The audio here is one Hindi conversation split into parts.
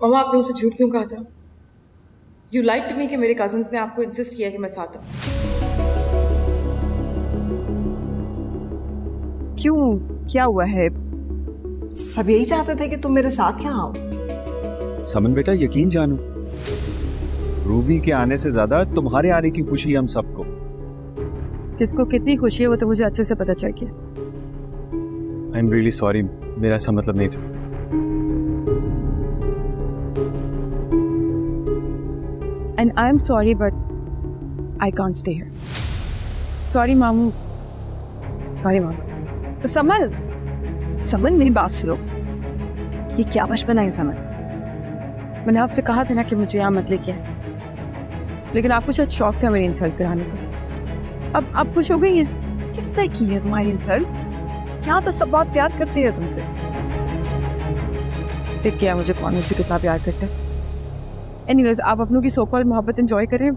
मामा आपने मुझसे झूठ क्यों कहा था? यू लाइक टू मी कि मेरे कजन्स ने आपको इंसिस्ट किया कि मैं साथ आऊं। क्यों, क्या हुआ है? सब यही चाहते थे कि तुम मेरे साथ यहाँ आओ। समन बेटा, यकीन जानो, रूबी के आने से ज्यादा तुम्हारे आने की खुशी है हम सबको। किसको कितनी खुशी है वो तो मुझे अच्छे से पता चल गया। आई एम रियली सॉरी, मेरा ऐसा मतलब नहीं था। And I'm sorry, but I can't stay here. Sorry, मामू। Sorry, मामू। समन, समन मेरी बात सुनो। ये क्या बचपना है समन? मैंने आपसे कहा था ना कि मुझे यहाँ मत लेके आए, लेकिन आपको शायद शौक था मेरी इंसल्ट कराने का। अब आप खुश हो गई हैं? किसने की है तुम्हारी इंसल्ट? यहाँ तो सब बहुत प्यार करते हैं तुमसे। देख क्या मुझे कौन मुझे कितना प्यार करता है। एनीवेज, आप अपनों की सो कॉल्ड मोहब्बत एंजॉय करें।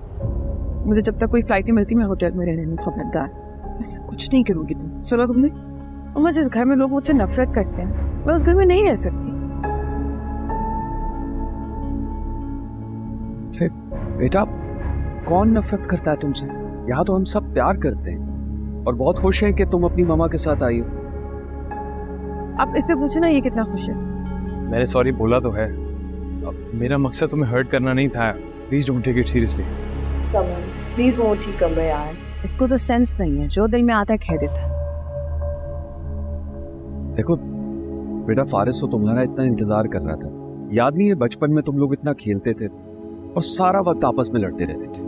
मुझे जब तक कोई फ्लाइट नहीं मिलती मैं होटल में रहने को खबरदार। ऐसा कुछ नहीं करोगी तुम, सुना तुमने? और जिस घर में लोग मुझसे नफरत करते हैं मैं उस घर में नहीं रह सकती। बेटा, कौन नफरत करता है तुमसे? यहाँ तो हम सब प्यार करते हैं और बहुत खुश हैं कि तुम अपनी मामा के साथ आई हो। आप इससे पूछे ना ये कितना खुश है। मैंने सॉरी बोला तो है, अब मेरा मकसद तुम्हें हर्ट करना नहीं था। Please don't take it seriously. समन प्लीज वो ठीक कर रहे यार, इसको तो सेंस नहीं है, जो दिल में आता है कह देता है। देखो बेटा, फारिस तो तुम्हारा इतना इंतजार कर रहा था। याद नहीं है बचपन में तुम लोग इतना खेलते थे और सारा वक्त आपस में लड़ते रहते थे।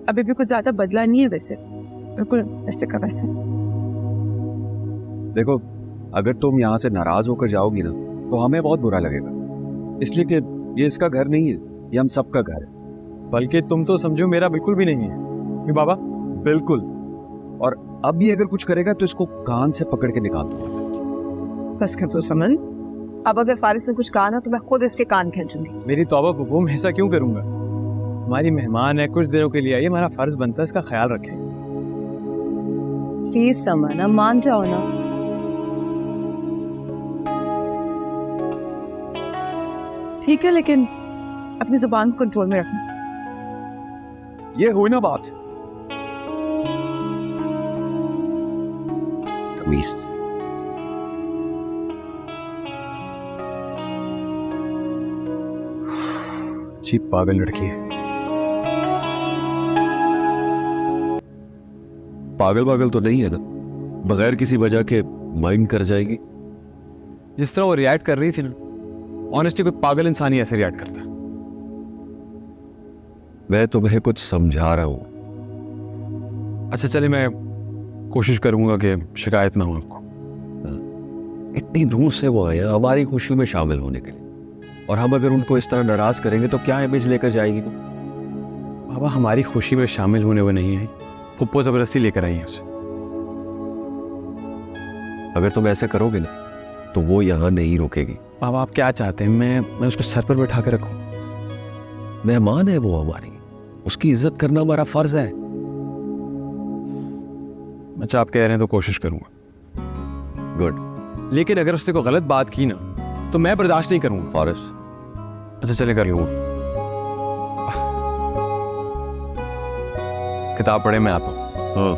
अभी भी कुछ ज्यादा बदला नहीं है वैसे, बिल्कुल ऐसे का वैसे। देखो, अगर तुम यहाँ से नाराज होकर जाओगी ना तो हमें बहुत बुरा लगेगा, इसलिए कि ये इसका घर नहीं है, ये हम सबका घर है। बल्कि तुम तो समझो मेरा बिल्कुल भी नहीं है। क्यों बाबा? बिल्कुल। और अब भी अगर कुछ करेगा तो इसको कान से पकड़ के निकाल दो। बस कर दो समन। अब अगर फारिस ने कुछ कहा ना तो मैं खुद इसके कान खींचूंगी। मेरी तौबा कबूल, मैं ऐसा क्यों करूंगा? हमारी मेहमान है, कुछ दिनों के लिए आई है, हमारा फर्ज बनता है इसका ख्याल रखें। प्लीज समन, अब मान जाओ ना। ठीक है, लेकिन अपनी जुबान को कंट्रोल में रखना। ये हुई ना बात। तमीज। जी पागल लड़की है। पागल तो नहीं है ना? बगैर किसी वजह के माइंड कर जाएगी। जिस तरह वो रिएक्ट कर रही थी ना, ऑनेस्टली कोई पागल इंसान ही ऐसे रिएक्ट करता। मैं तुम्हें कुछ समझा रहा हूं। अच्छा चले, मैं कोशिश करूंगा कि शिकायत ना हो आपको। इतनी दूर से वो आए हमारी खुशी में शामिल होने के लिए, और हम अगर उनको इस तरह नाराज करेंगे तो क्या इमेज लेकर जाएगी वो? बाबा, हमारी खुशी में शामिल होने वो नहीं है, पुप्पो जबरदस्ती लेकर आई है उसे। अगर तुम ऐसा करोगे ना तो वो यहाँ नहीं रुकेगी। बाबा आप क्या चाहते हैं? मैं उसको सर पर बैठा कर रखूं? मेहमान है वो हमारी, उसकी इज्जत करना हमारा फर्ज है। अच्छा आप कह रहे हैं तो कोशिश करूंगा। गुड। लेकिन अगर उसने कोई गलत बात की ना तो मैं बर्दाश्त नहीं करूंगा। फारिस। अच्छा चले, कर लूंगा। किताब पढ़े, मैं आता हूं। हाँ।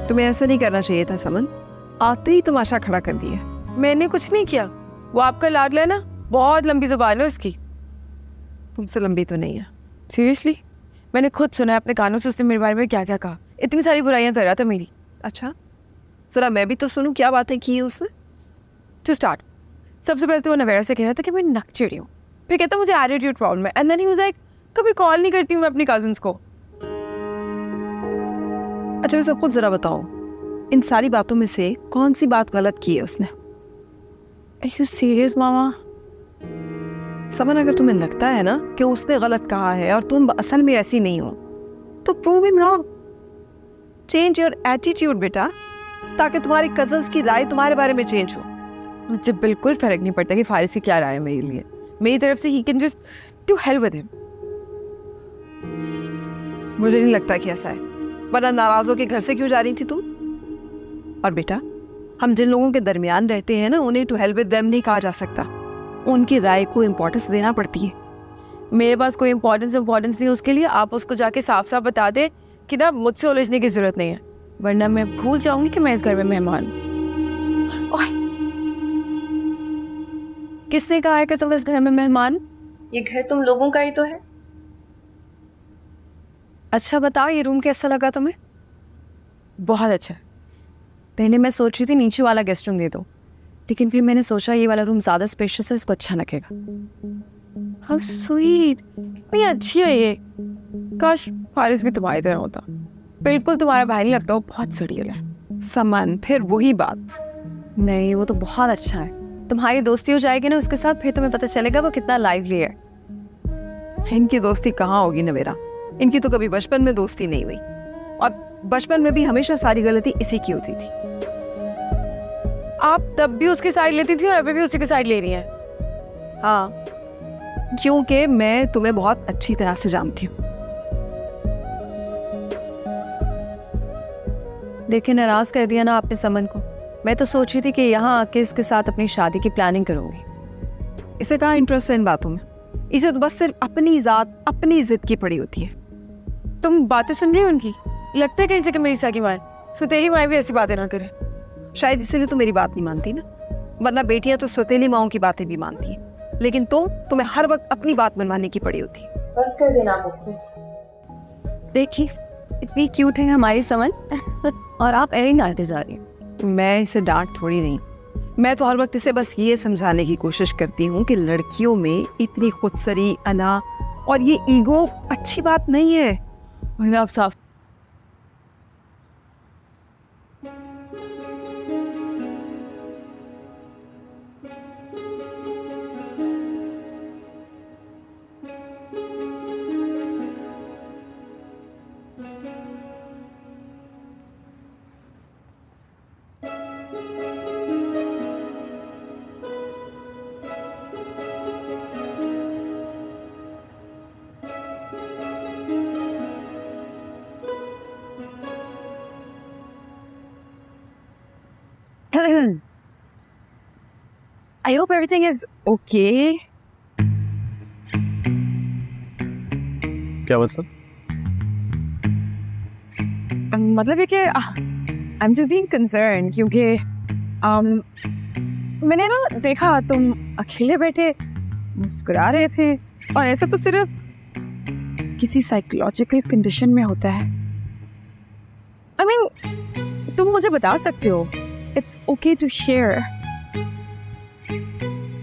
तुम्हें ऐसा नहीं करना चाहिए था समन, आते ही तमाशा खड़ा कर दिया। मैंने कुछ नहीं किया, वो आपका लाडला है ना, बहुत लंबी जुबान है उसकी। तुमसे लंबी तो नहीं है। सीरियसली, मैंने खुद सुना है अपने कानों से उसने मेरे बारे में क्या क्या कहा। इतनी सारी बुराइयां कर रहा था मेरी। अच्छा, जरा मैं भी तो सुनूं क्या बातें की है उसने। टू स्टार्ट, सबसे पहले तो वो नवेरा से कह रहा था कि मैं नकचिड़ी हूँ, फिर कहता मुझे एटीट्यूड प्रॉब्लम है, and then he was like कभी कॉल नहीं करती हूँ मैं अपनी कजिन्स को। अच्छा वैसे खुद जरा बताओ, इन सारी बातों में से कौन सी बात गलत की है उसने? Are you serious मामा? समन, अगर तुम्हें लगता है ना कि उसने गलत कहा है और तुम असल में ऐसी नहीं हो तो prove him wrong. Change your attitude बेटा, ताकि तुम्हारी कजन्स की राय तुम्हारे बारे में चेंज हो। मुझे बिल्कुल फर्क नहीं पड़ता कि फारिस की क्या राय है मेरे लिए। मेरी तरफ से he can just do help with him. मुझे नहीं लगता कि ऐसा है। वरना नाराज होकर घर से क्यों जा रही थी तुम? और बेटा, हम जिन लोगों के दरमियान रहते हैं ना, उन्हें टू हेल्प विद देम नहीं कहा जा सकता, उनकी राय को इम्पोर्टेंस देना पड़ती है। मेरे पास कोई इम्पोर्टेंस नहीं है उसके लिए। आप उसको जाके साफ साफ बता दे कि ना मुझसे उलझने की जरूरत नहीं है, वरना मैं भूल जाऊंगी कि मैं इस घर में मेहमान हूं। किसने कहा है कि तुम इस घर में मेहमान? ये घर तुम लोगों का ही तो है। अच्छा बताओ, ये रूम कैसा लगा तुम्हें? बहुत अच्छा। पहले मैं सोच रही थी नीचे वाला गेस्ट रूम दे दो, लेकिन फिर मैंने सोचा ये वाला रूम ज्यादा स्पेशियस है, इसको अच्छा लगेगा। हाउ स्वीट, कितनी अच्छी है ये। काश फारिस भी तुम्हारी तरह होता। बिल्कुल तुम्हारा भाई नहीं लगता, वो बहुत सड़ियल है। समन, फिर वही बात। नहीं, वो तो बहुत अच्छा है। तुम्हारी दोस्ती हो जाएगी ना उसके साथ, फिर तुम्हें पता चलेगा वो कितना लाइवली है। इनकी दोस्ती कहाँ होगी नवेरा, इनकी तो कभी बचपन में दोस्ती नहीं हुई, और बचपन में भी हमेशा सारी गलती इसी की होती थी। आप तब भी उसकी साइड लेती थी और अभी भी उसी की साइड ले रही हैं। हाँ, क्योंकि मैं तुम्हें बहुत अच्छी तरह से जानती हूँ। देखिए, नाराज कर दिया ना आपने समन को। मैं तो सोच रही थी कि यहाँ आके इसके साथ अपनी शादी की प्लानिंग करूंगी। इसे कहाँ इंटरेस्ट है इन बातों में? इसे तो बस सिर्फ अपनी जात, अपनी जिद की पड़ी होती है। तुम बातें सुन रही हो उनकी? लगता है कहीं से कि मेरी साकी माँ सुतेली माँ भी ऐसी बातें ना करे। शायद इसीलिए तो मेरी बात नहीं मानती ना, वरना बेटियां तो सौतेली माओं की बातें भी मानती हैं, लेकिन तुम्हें हर वक्त अपनी बात मनवाने की पड़ी होती है। बस कर देना मुझे। देखिए, इतनी क्यूट है हमारी समन और आप ऐसे डालते जा रही हैं। मैं इसे डांट थोड़ी नहीं, मैं तो हर वक्त इसे बस ये समझाने की कोशिश करती हूँ कि लड़कियों में इतनी खुदसरी, अना और ये ईगो अच्छी बात नहीं है। आप साफ I hope everything is okay. क्या मतलब? मतलब है कि I'm just being concerned क्योंकि मैंने ना देखा तुम अकेले बैठे मुस्कुरा रहे थे, और ऐसा तो सिर्फ किसी साइकोलॉजिकल कंडीशन में होता है। I mean, तुम मुझे बता सकते हो, It's okay to share.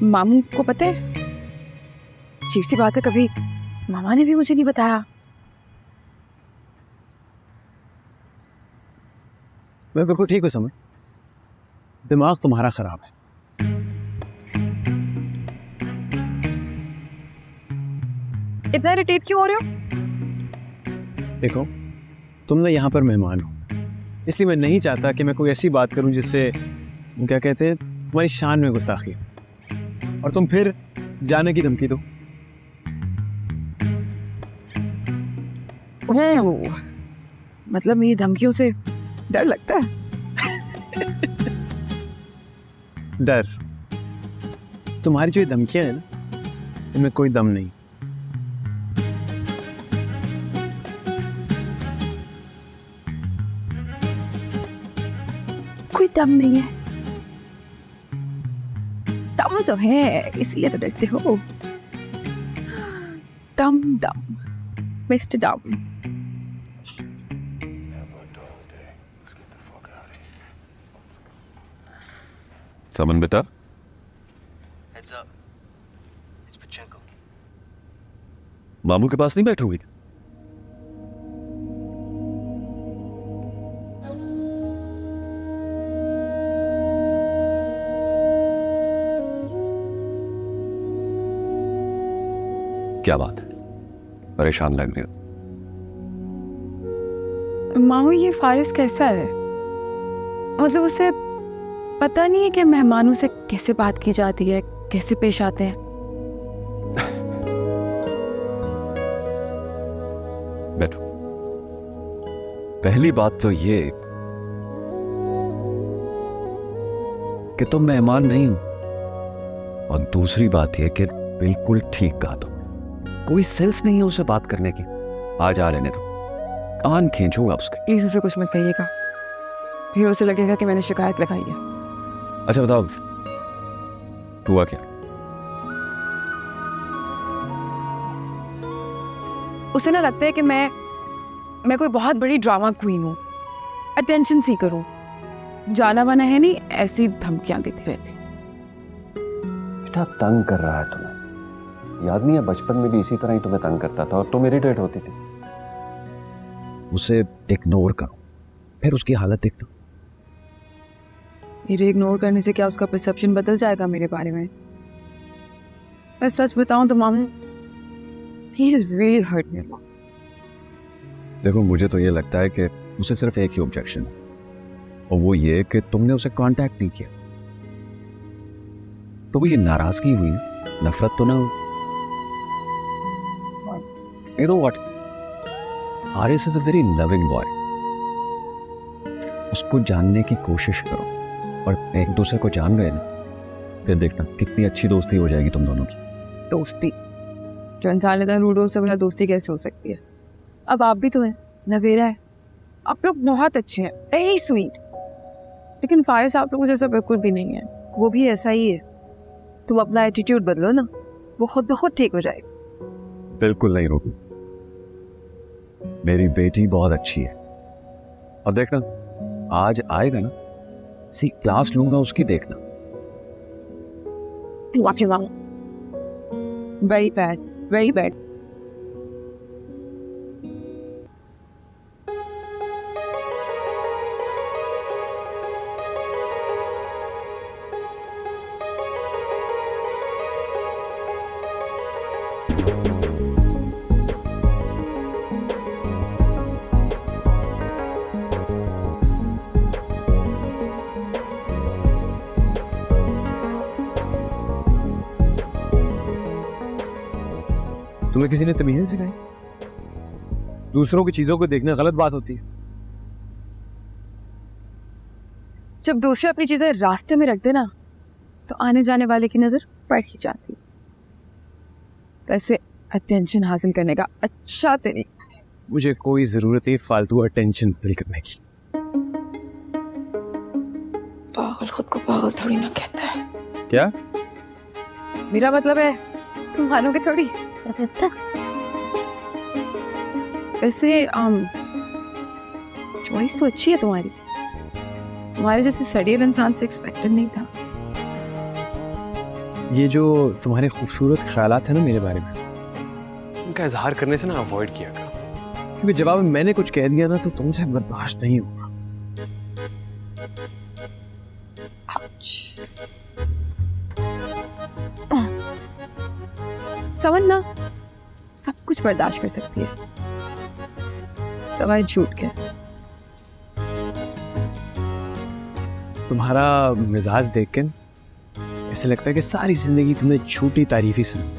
मामू को पता है? अजीब सी बात है, कभी मामा ने भी मुझे नहीं बताया। मैं बिल्कुल ठीक हूँ समझ, दिमाग तुम्हारा खराब है। इतना इरिटेट क्यों हो रहे हो? देखो, तुम ना यहाँ पर मेहमान हो, इसलिए मैं नहीं चाहता कि मैं कोई ऐसी बात करूं जिससे क्या कहते हैं तुम्हारी शान में गुस्ताखी, और तुम फिर जाने की धमकी दो। मतलब मेरी धमकियों से डर लगता है? डर? तुम्हारी जो ये धमकियां हैं ना, इनमें कोई दम नहीं। कोई दम नहीं है? दम तो है, इसलिए तो डरते हो। दम दम, मिस्टर दम। समन बेटा, Heads up. It's Pachenko. मामू के पास नहीं बैठोगी? क्या बात है, परेशान लग रही हो? मामू, ये फारिस कैसा है? मतलब उसे पता नहीं है कि मेहमानों से कैसे बात की जाती है, कैसे पेश आते हैं। बैठो। पहली बात तो ये कि तुम मेहमान नहीं हो, और दूसरी बात यह कि बिल्कुल ठीक कहा तुम, कोई सेंस नहीं है उसे बात करने की। आज आ लेने दो, कान खींचूंगा उसके। प्लीज उसे कुछ मत कहिएगा, फिर उसे लगेगा कि मैंने शिकायत लगाई है। अच्छा बताओ, हुआ क्या? उसे ना लगता है कि मैं कोई बहुत बड़ी ड्रामा क्वीन हूँ, अटेंशन सीकर हूँ। जाना वाना है नहीं, ऐसी धमकियां देती रहती। बेटा तंग कर रहा है तुम्हें, याद नहीं है बचपन में भी इसी तरह ही तुम्हें तंग करता था और तुम इरिटेट होती थी। उसे इग्नोर करो, फिर उसकी हालत देखना। मेरे इग्नोर करने से क्या उसका परसेप्शन बदल जाएगा मेरे बारे में? मैं सच बताऊं तो मामू, he has really hurt me a lot. देखो मुझे तो ये लगता है कि उसे सिर्फ एक ही ऑब्जेक्शन है, और वो ये कि तुमने उसे कांटेक्ट नहीं किया। तो वो ये नाराजगी हुई ना, नफरत तो ना हो। You know what? Aris is a very loving boy. उसको जानने की कोशिश करो, और एक दूसरे को जान गए ना, फिर देखना कितनी अच्छी दोस्ती हो जाएगी तुम दोनों की। दोस्ती? जो इंसान लेता है रूडो से बोला दोस्ती कैसे हो सकती है? अब आप भी तो हैं, नवेरा है, आप लोग बहुत अच्छे हैं, वेरी स्वीट, लेकिन फारिस आप लोगों जैसा बिल्कुल भी नहीं है। वो भी ऐसा ही है, तुम अपना एटीट्यूड बदलो ना, वो खुद ब खुद ठीक हो जाएगा। बिल्कुल नहीं रोकू, मेरी बेटी बहुत अच्छी है, और देखना आज आएगा ना, सी क्लास लूंगा उसकी, देखना। Very bad, very bad. तुम्हें किसी ने तमीज नहीं सिखाई? दूसरों की चीजों को देखना गलत बात होती है। जब दूसरे अपनी चीजें रास्ते में रख देना तो आने जाने वाले की नजर पड़ ही जाती। वैसे अटेंशन हासिल करने का अच्छा तरीका है। मुझे कोई जरूरत नहीं फालतू अटेंशन हासिल करने की। पागल खुद को पागल थोड़ी ना कहता है। क्या? मेरा मतलब है तुम मानोगे थोड़ी। वैसे चॉइस तो अच्छी है तुम्हारी, तुम्हारे जैसे सड़ियल इंसान से एक्सपेक्टेड नहीं था। ये जो तुम्हारे खूबसूरत ख्यालात है ना मेरे बारे में, उनका इजहार करने से ना अवॉइड किया करो, क्योंकि जवाब में मैंने कुछ कह दिया ना तो तुमसे बर्दाश्त नहीं होगा। समझ ना, सब कुछ बर्दाश्त कर सकती है, सवाल झूठ के। तुम्हारा मिजाज देख के ऐसे लगता है कि सारी जिंदगी तुमने झूठी तारीफ ही सुनी,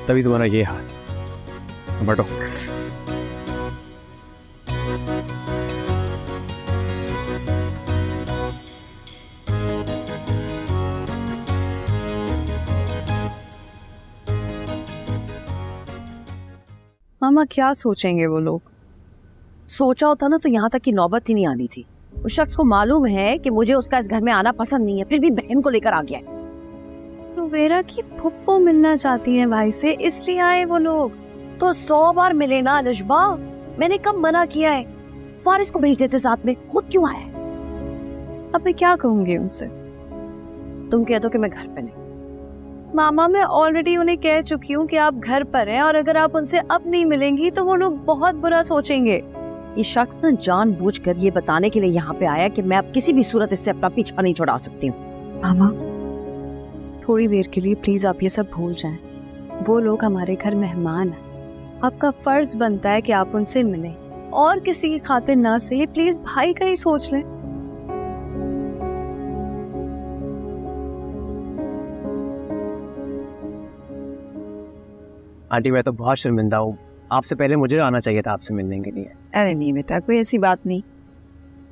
तभी तुम्हारा ये हाल। बटो मामा क्या सोचेंगे वो लोग? सोचा होता ना तो यहाँ तक की नौबत ही नहीं आनी थी। उस शख्स को मालूम है कि मुझे उसका इस घर में आना पसंद नहीं है, फिर भी बहन को लेकर आ गया है। रुबेरा की फुप्पो मिलना चाहती है भाई से, इसलिए आए वो लोग। तो 100 बार मिले ना अनुष्बा, मैंने कब मना किया है? फारिस को भेज देते साथ में, खुद क्यों आया? अब मैं क्या कहूंगी उनसे? तुम कह दो कि मैं घर पे नहीं। मामा मैं ऑलरेडी उन्हें कह चुकी हूँ कि आप घर पर हैं, और अगर आप उनसे अब नहीं मिलेंगी तो वो लोग बहुत बुरा सोचेंगे। ये शख्स ना जानबूझकर ये बताने के लिए यहाँ पे आया कि मैं अब किसी भी सूरत इससे अपना पीछा नहीं छुड़ा सकती हूँ। मामा थोड़ी देर के लिए प्लीज आप ये सब भूल जाएं। वो लोग हमारे घर मेहमान हैं, आपका फर्ज बनता है कि आप उनसे मिलें, और किसी की खातिर ना सही प्लीज भाई का ही सोच लें। आंटी मैं तो बहुत शर्मिंदा हूँ, आपसे पहले मुझे आना चाहिए था आपसे मिलने के लिए। अरे नहीं बेटा, कोई ऐसी बात नहीं।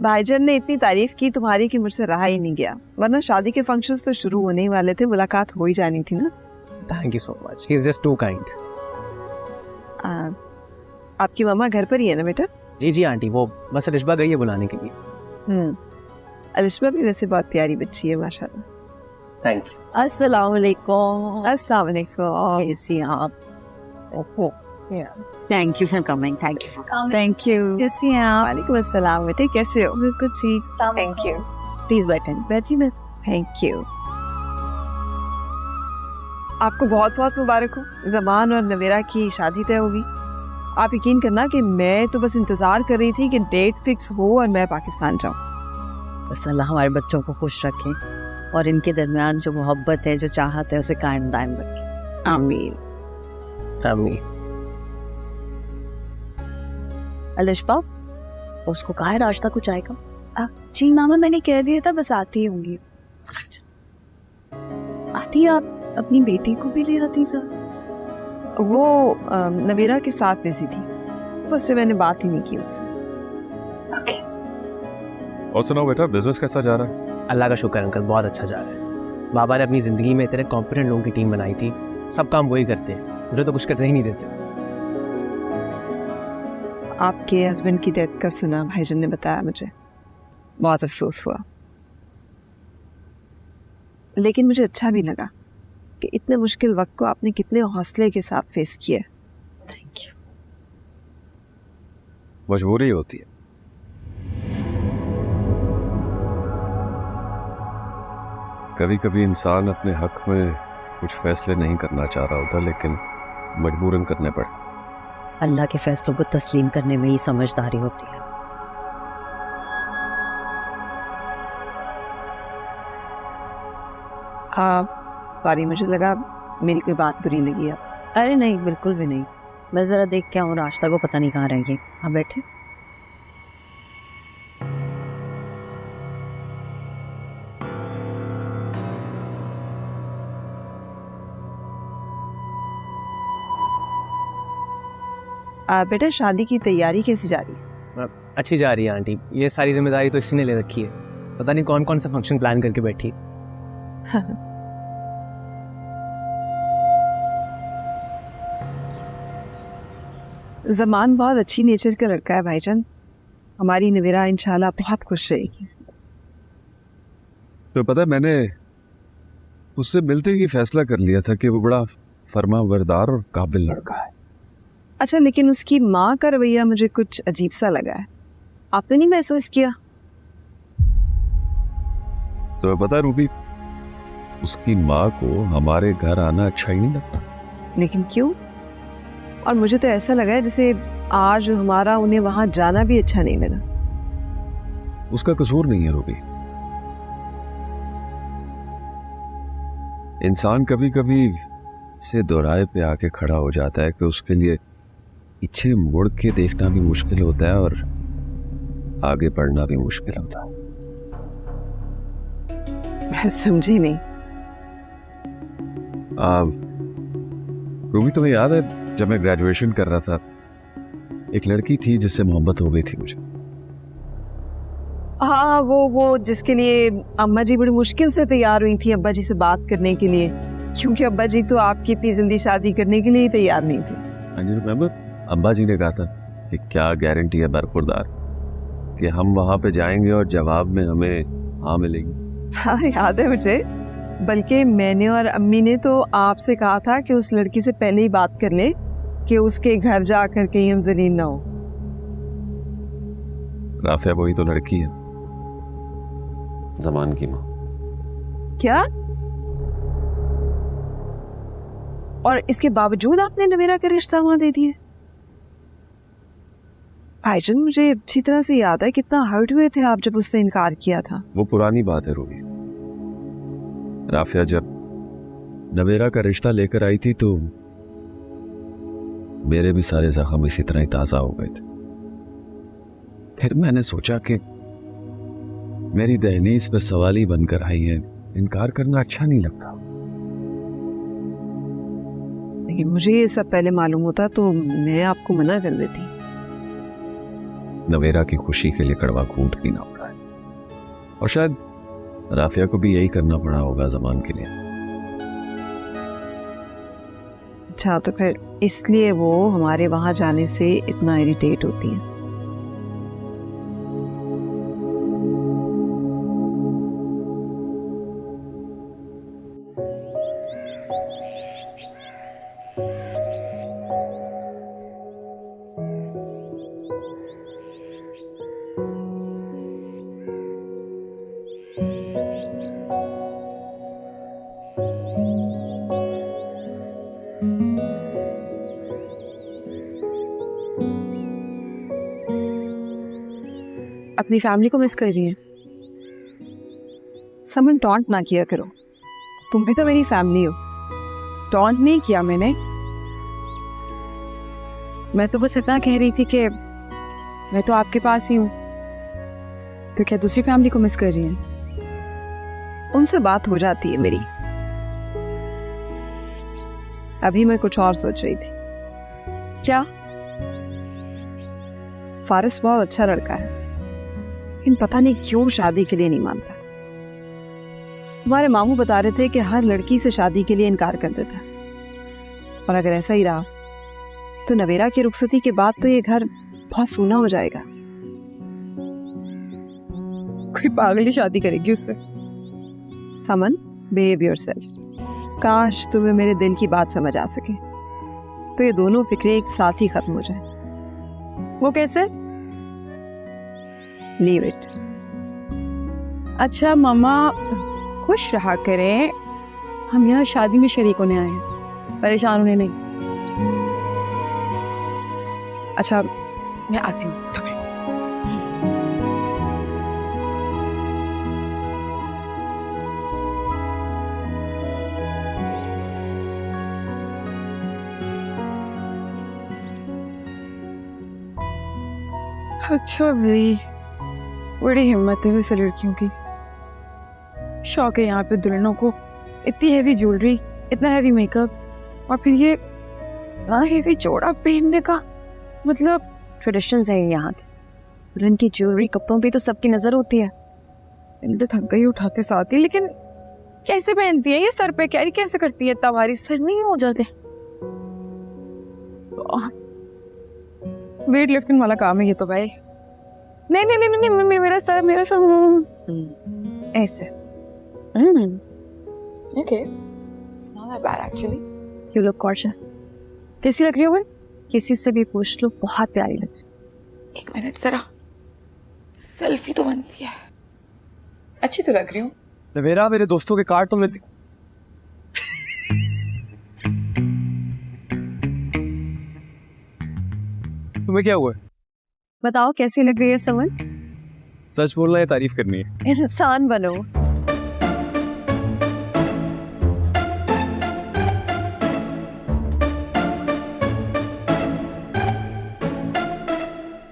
भाईजान ने इतनी तारीफ की तुम्हारी कि मुझसे रहा ही नहीं गया, वरना शादी के फंक्शंस तो शुरू होने ही वाले थे, मुलाकात हो ही जानी थी ना। Thank you so much, he is just too kind. आपकी मम्मा घर पर ही है ना बेटा? जी जी आंटी, वो बस रिश्बा गई है बुलाने के लिए। अलिशबा भी वैसे बहुत प्यारी बच्ची है माशाल्लाह। Thank you. अस्सलाम वालेकुम। अस्सलाम वालेकुम। कैसी हैं आप? Thank you for coming. Thank you. कैसी हैं आप? वालेकुम अस्सलाम बेटे, कैसे हो? बिल्कुल ठीक। Thank you. प्लीज बैठें। बैठिए मैं। Thank you. आपको बहुत बहुत मुबारक हो, ज़मान और नवेरा की शादी तय होगी। आप यकीन करना कि मैं तो बस इंतज़ार कर रही थी कि डेट फिक्स हो और मैं पाकिस्तान जाऊँ। बस अल्लाह हमारे बच्चों को खुश रखे और इनके दरमियान जो मोहब्बत है, जो चाहत है, उसे कायम दायम रखे। आमीन। आमीन। अलिशबा, उसको कहा है रास्ता कुछ आएगा? जी मामा, मैंने कह दिया था, बस आती ही होंगी। आती आप अपनी बेटी को भी ले आती सर? वो नवेरा के साथ बिजी थी, बस फिर मैंने बात ही नहीं की उससे। और सुनाओ बेटा, बिजनेस कैसा जा रहा है? अल्लाह का शुक्र अंकल, बहुत अच्छा जा रहा है। बाबा ने अपनी ज़िंदगी में इतने कॉम्पिटेंट लोगों की टीम बनाई थी, सब काम वही करते हैं, मुझे तो कुछ करने ही नहीं देते। आपके हस्बैंड की डेथ का सुना, भाईजान ने बताया मुझे, बहुत अफसोस हुआ, लेकिन मुझे अच्छा भी लगा कि इतने मुश्किल वक्त को आपने कितने हौसले के साथ फेस किया। Thank you. मजबूरी होती है। कभी कभी इंसान अपने हक में कुछ फैसले नहीं करना चाह रहा होता, लेकिन मजबूरन करने पड़ते। अल्लाह के फैसलों को तस्लीम करने में ही समझदारी होती है। सॉरी, मुझे लगा मेरी कोई बात बुरी लगी आप। अरे नहीं, बिल्कुल भी नहीं। मैं जरा देख के आऊँ, रास्ता को पता नहीं कहाँ रह गई। हाँ बैठे। बेटा, शादी की तैयारी कैसी जा रही है? अच्छी जा रही है आंटी, ये सारी जिम्मेदारी तो इसी ने ले रखी है। पता नहीं कौन कौन सा फंक्शन प्लान करके बैठी। ज़मान बहुत अच्छी नेचर का लड़का है भाईजान, हमारी नवेरा इंशाल्लाह बहुत खुश रहेगी। तो पता है, मैंने उससे मिलते ही फैसला कर लिया था कि वो बड़ा फरमाबरदार और काबिल लड़का है। अच्छा, लेकिन उसकी माँ का रवैया मुझे कुछ अजीब सा लगा है, आपने नहीं महसूस किया? तो पता है रूबी, उसकी माँ को हमारे घर आना अच्छा ही नहीं लगता। लेकिन क्यों? और मुझे तो ऐसा लगा है जैसे आज हमारा उन्हें वहां जाना भी अच्छा नहीं लगा। उसका कसूर नहीं है रूबी। इंसान कभी कभी से दोराहे पे आके खड़ा हो जाता है कि उसके लिए पीछे मुड़ के देखना भी मुश्किल होता है और आगे बढ़ना भी मुश्किल होता है। मैं समझी नहीं। रूबी, तुम्हें याद है जब मैं ग्रेजुएशन कर रहा था, एक लड़की थी जिससे मोहब्बत हो गई थी मुझे। हाँ, वो जिसके लिए अम्मा जी बड़ी मुश्किल से तैयार हुई थी अब्बा जी से बात करने के लिए, क्योंकि अब्बा जी तो आपकी इतनी जल्दी शादी करने के लिए तैयार नहीं थे। रिमेंबर, अब्बा जी ने कहा था कि क्या गारंटी है बरखुरदार कि हम वहां पे जाएंगे और जवाब में हमें हाँ मिलेगी। हाँ याद है मुझे, बल्कि मैंने और अम्मी ने तो आपसे कहा था कि उस लड़की से पहले ही बात कर ले कि उसके घर जाकर कहीं हम जलील ना हो। राफिया वही तो लड़की है, ज़मान की माँ। क्या? और इसके बावजूद आपने नवेरा का रिश्ता वहां दे दिया? भाईजान, मुझे अच्छी तरह से याद है कितना हर्ट हुए थे आप जब उसने इनकार किया था। वो पुरानी बात है रूबी। राफिया जब नवेरा का रिश्ता लेकर आई थी तो मेरे भी सारे जख्म इसी तरह ही ताजा हो गए थे। फिर मैंने सोचा कि मेरी दहलीज पर सवाली बनकर आई है, इनकार करना अच्छा नहीं लगता। लेकिन मुझे ये सब पहले मालूम होता तो मैं आपको मना कर देती। नवेरा की खुशी के लिए कड़वा घूंट पीना पड़ा है, और शायद राफिया को भी यही करना पड़ा होगा ज़मान के लिए। अच्छा, तो फिर इसलिए वो हमारे वहां जाने से इतना इरिटेट होती है। अपनी फैमिली को मिस कर रही है। समन, टॉन्ट ना किया करो, तुम भी तो मेरी फैमिली हो। टॉन्ट नहीं किया मैंने, मैं तो बस इतना कह रही थी कि मैं तो आपके पास ही हूँ, तो क्या दूसरी फैमिली को मिस कर रही हैं? उनसे बात हो जाती है मेरी। अभी मैं कुछ और सोच रही थी। क्या? फारिस बहुत अच्छा लड़का है, लेकिन पता नहीं क्यों शादी के लिए नहीं मानता। तुम्हारे मामू बता रहे थे कि हर लड़की से शादी के लिए इनकार कर देता है, और अगर ऐसा ही रहा तो नवेरा की रुखसती के बाद तो ये घर बहुत सूना हो जाएगा। कोई पागली शादी करेगी उससे। समन, बिहेव योरसेल्फ। काश तुम्हें मेरे दिल की बात समझ आ सके, तो ये दोनों फिक्रें एक साथ ही खत्म हो जाए। वो कैसे? Leave it. अच्छा मम्मा खुश रहा करें, हम यहाँ शादी में शरीक होने आए हैं, परेशान होने नहीं। अच्छा मैं आती हूँ। अच्छा भाई, बड़ी हिम्मत है वैसे लड़कियों की। शौक है यहाँ पे दुल्हनों को इतनी हैवी ज्वेलरी, इतना हैवी मेकअप, और फिर ये इतना हैवी जोड़ा पहनने का। मतलब ट्रेडिशंस है यहाँ के। दुल्हन की ज्वेलरी, कपड़ों पे तो सबकी नजर होती है। इन तो थक गई उठाते साथ ही, लेकिन कैसे पहनती है ये? सर पे कैरी कैसे करती है? इतना भारी सर नहीं हो जाते? वेट लिफ्टिंग वाला काम है ये तो भाई। नहीं नहीं नहीं नहीं, मेरा सर ऐसे। Okay, not that bad actually. You look gorgeous. कैसी लग रही हो भाई? किसी से भी पूछ लो, बहुत प्यारी लग रही है। एक मिनट जरा, सेल्फी तो बनती है। अच्छी तो लग रही हूँ। नवेरा, मेरे दोस्तों के कार्ड तो मैं तुम्हें क्या हुआ? बताओ कैसी लग रही है समन? सच बोलना या तारीफ करनी है? इंसान बनो।